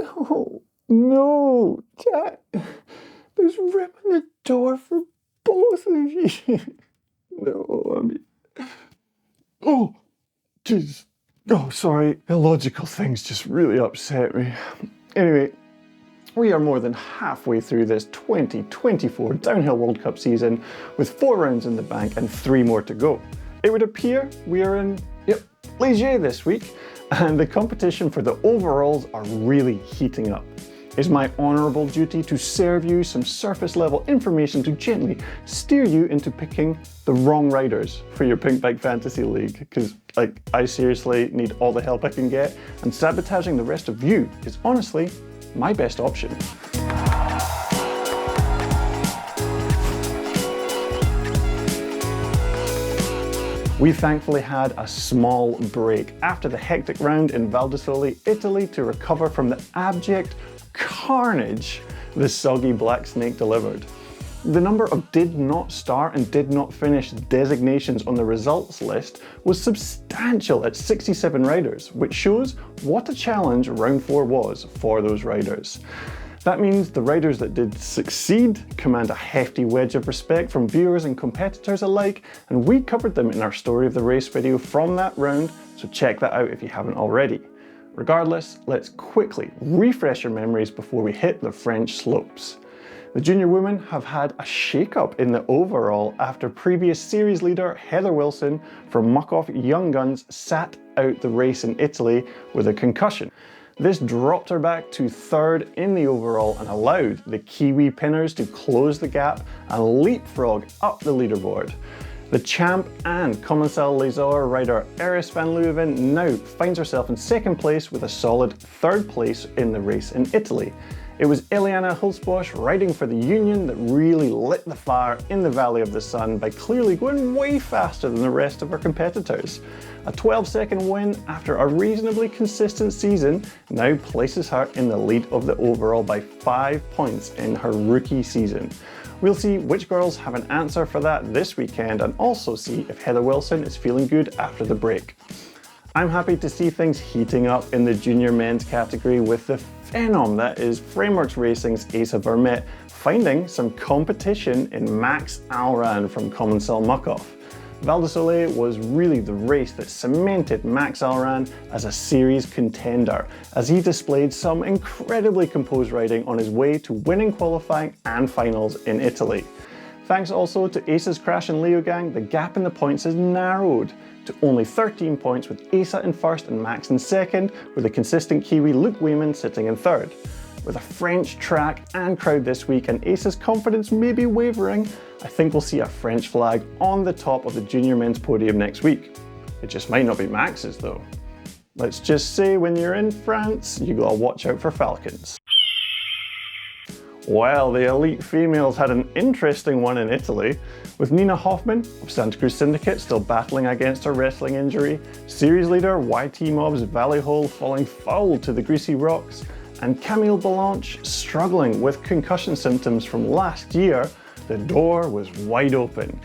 No, no, Jack. There's room in the door for both of you. No, I mean... Oh, jeez. Oh, sorry. Illogical things just really upset me. Anyway, we are more than halfway through this 2024 Downhill World Cup season with 4 rounds in the bank and 3 more to go. It would appear we are in, Léger this week, and the competition for the overalls are really heating up. It's my honourable duty to serve you some surface level information to gently steer you into picking the wrong riders for your Pinkbike Fantasy League, because I seriously need all the help I can get, and sabotaging the rest of you is honestly my best option. We thankfully had a small break after the hectic round in Val di Sole, Italy, to recover from the abject carnage the soggy Black Snake delivered. The number of did not start and did not finish designations on the results list was substantial at 67 riders, which shows what a challenge round 4 was for those riders. That means the riders that did succeed command a hefty wedge of respect from viewers and competitors alike, and we covered them in our Story of the Race video from that round, so check that out if you haven't already. Regardless, let's quickly refresh your memories before we hit the French slopes. The junior women have had a shake-up in the overall after previous series leader Heather Wilson from Muck-Off Young Guns sat out the race in Italy with a concussion. This dropped her back to 3rd in the overall and allowed the Kiwi pinners to close the gap and leapfrog up the leaderboard. The champ and Commencal Les Ors rider Iris van Leeuwen now finds herself in 2nd place with a solid 3rd place in the race in Italy. It was Eliana Hulsbosch riding for the Union that really lit the fire in the Valley of the Sun by clearly going way faster than the rest of her competitors. A 12-second win after a reasonably consistent season now places her in the lead of the overall by 5 points in her rookie season. We'll see which girls have an answer for that this weekend and also see if Heather Wilson is feeling good after the break. I'm happy to see things heating up in the junior men's category with the phenom that is Frameworks Racing's Asa Vermette finding some competition in Max Alran from Commencal Muck-Off. Val di Sole was really the race that cemented Max Alran as a series contender, as he displayed some incredibly composed riding on his way to winning qualifying and finals in Italy. Thanks also to Asa's Crash and Leogang, the gap in the points has narrowed to only 13 points, with Asa in 1st and Max in 2nd, with the consistent Kiwi Luke Wayman sitting in 3rd. With a French track and crowd this week and Asa's confidence may be wavering, I think we'll see a French flag on the top of the junior men's podium next week. It just might not be Max's though. Let's just say when you're in France, you gotta watch out for falcons. Well, the elite females had an interesting one in Italy, with Nina Hoffman of Santa Cruz Syndicate still battling against her wrestling injury, series leader YT Mob's Valley Hole falling foul to the greasy rocks, and Camille Balanche struggling with concussion symptoms from last year. The door was wide open.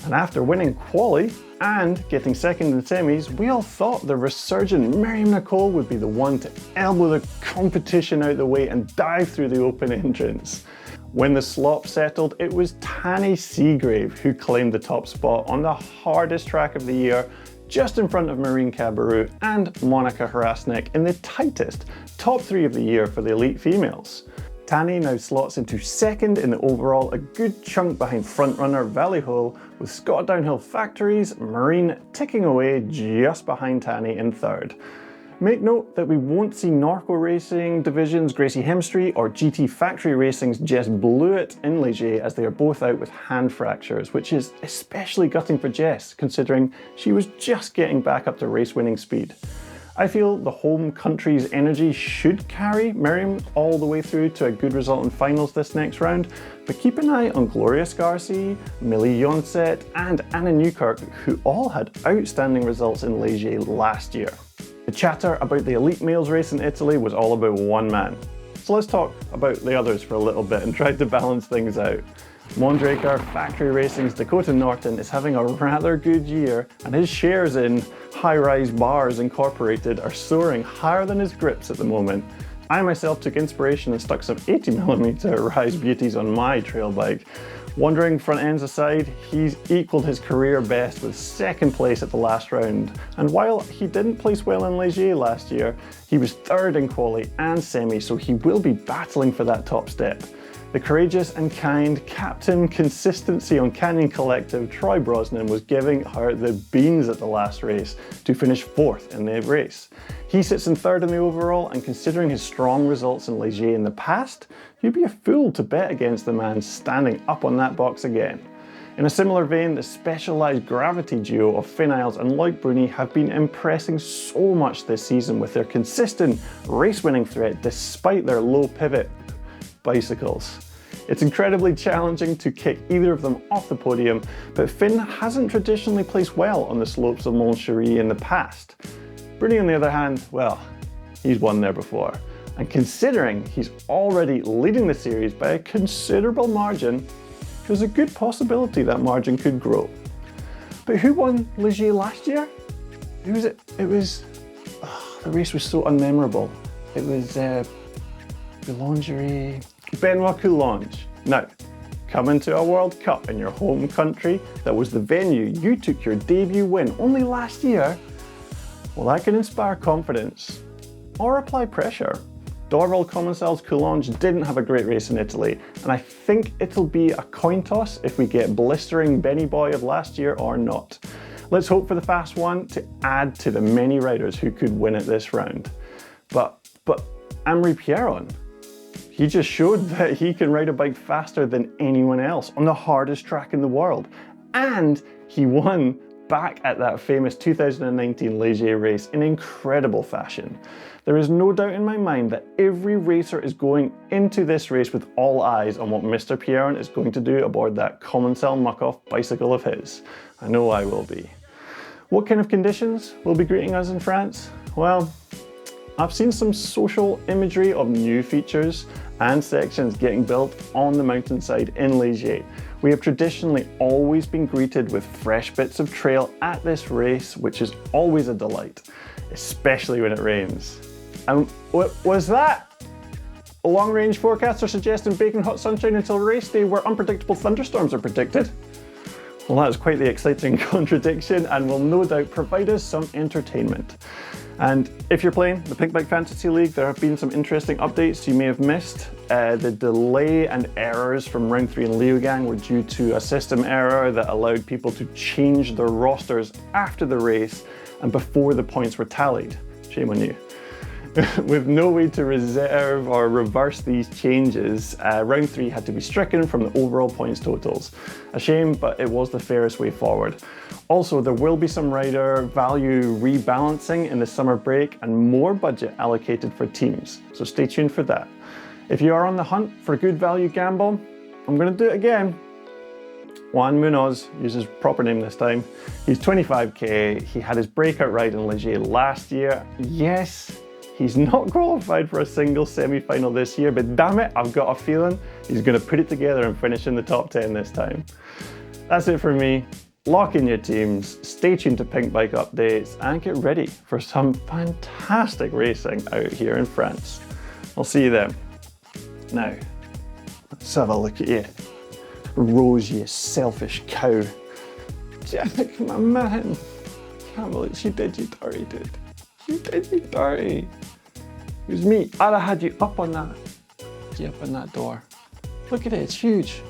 And after winning quali and getting 2nd in semis, we all thought the resurgent Miriam Nicole would be the one to elbow the competition out the way and dive through the open entrance. When the slop settled, it was Tanny Seagrave who claimed the top spot on the hardest track of the year, just in front of Marine Cabarrou and Monica Hrasnik in the tightest top 3 of the year for the elite females. Tanny now slots into 2nd in the overall, a good chunk behind frontrunner Valley Hole, with Scott Downhill Factories, Marine ticking away just behind Tanny in 3rd. Make note that we won't see Norco Racing Division's Gracie Hemstree or GT Factory Racing's Jess Blewett in Léger, as they are both out with hand fractures, which is especially gutting for Jess, considering she was just getting back up to race-winning speed. I feel the home country's energy should carry Miriam all the way through to a good result in finals this next round, but keep an eye on Gloria Scarsi, Millie Jonset and Anna Newkirk, who all had outstanding results in Léger last year. The chatter about the elite males race in Italy was all about one man. So let's talk about the others for a little bit and try to balance things out. Mondraker Factory Racing's Dakota Norton is having a rather good year, and his shares in High Rise Bars Incorporated are soaring higher than his grips at the moment. I myself took inspiration and stuck some 80mm Rise Beauties on my trail bike. Wandering front ends aside, he's equalled his career best with second place at the last round. And while he didn't place well in Léger last year, he was third in quali and semi, so he will be battling for that top step. The courageous and kind Captain Consistency on Canyon Collective, Troy Brosnan, was giving her the beans at the last race to finish fourth in the race. He sits in third in the overall, and considering his strong results in Léger in the past, you'd be a fool to bet against the man standing up on that box again. In a similar vein, the Specialized Gravity duo of Finn Isles and Loic Bruni have been impressing so much this season with their consistent race-winning threat despite their low pivot bicycles. It's incredibly challenging to kick either of them off the podium, but Finn hasn't traditionally placed well on the slopes of Mont Chéri in the past. Bruni, on the other hand, well, he's won there before. And considering he's already leading the series by a considerable margin, there's a good possibility that margin could grow. But who won Léger last year? Who was it? It was... the race was so unmemorable. It was Boulangerie... Benoit Coulange. Now, coming to a World Cup in your home country that was the venue you took your debut win only last year, well, that can inspire confidence or apply pressure. Dorval Commensal's Coulange didn't have a great race in Italy, and I think it'll be a coin toss if we get blistering Benny Boy of last year or not. Let's hope for the fast one to add to the many riders who could win it this round. But Amaury Pierron, he just showed that he can ride a bike faster than anyone else on the hardest track in the world. And he won back at that famous 2019 Léger race in incredible fashion. There is no doubt in my mind that every racer is going into this race with all eyes on what Mr. Pierron is going to do aboard that Commensal muck-off bicycle of his. I know I will be. What kind of conditions will be greeting us in France? Well, I've seen some social imagery of new features and sections getting built on the mountainside in Léger. We have traditionally always been greeted with fresh bits of trail at this race, which is always a delight, especially when it rains. And what was that? A long-range forecaster suggesting baking hot sunshine until race day where unpredictable thunderstorms are predicted? Well, that is quite the exciting contradiction and will no doubt provide us some entertainment. And if you're playing the Pinkbike Fantasy League, there have been some interesting updates you may have missed. The delay and errors from round 3 in Leogang were due to a system error that allowed people to change their rosters after the race and before the points were tallied. Shame on you. With no way to reserve or reverse these changes, round 3 had to be stricken from the overall points totals. A shame, but it was the fairest way forward. Also, there will be some rider value rebalancing in the summer break and more budget allocated for teams, so stay tuned for that. If you are on the hunt for a good value gamble, I'm going to do it again. Juan Munoz, use his proper name this time. He's 25k, he had his breakout ride in Léger last year. Yes, he's not qualified for a single semi-final this year, but damn it, I've got a feeling he's going to put it together and finish in the top 10 this time. That's it for me. Lock in your teams, stay tuned to Pinkbike updates, and get ready for some fantastic racing out here in France. I'll see you then. Now, let's have a look at you. Rose, you selfish cow. Jack, my man. Can't believe she did you dirty, dude. You did me dirty. It was me. I'd have had you up on that. Get up on that door. Look at it, it's huge.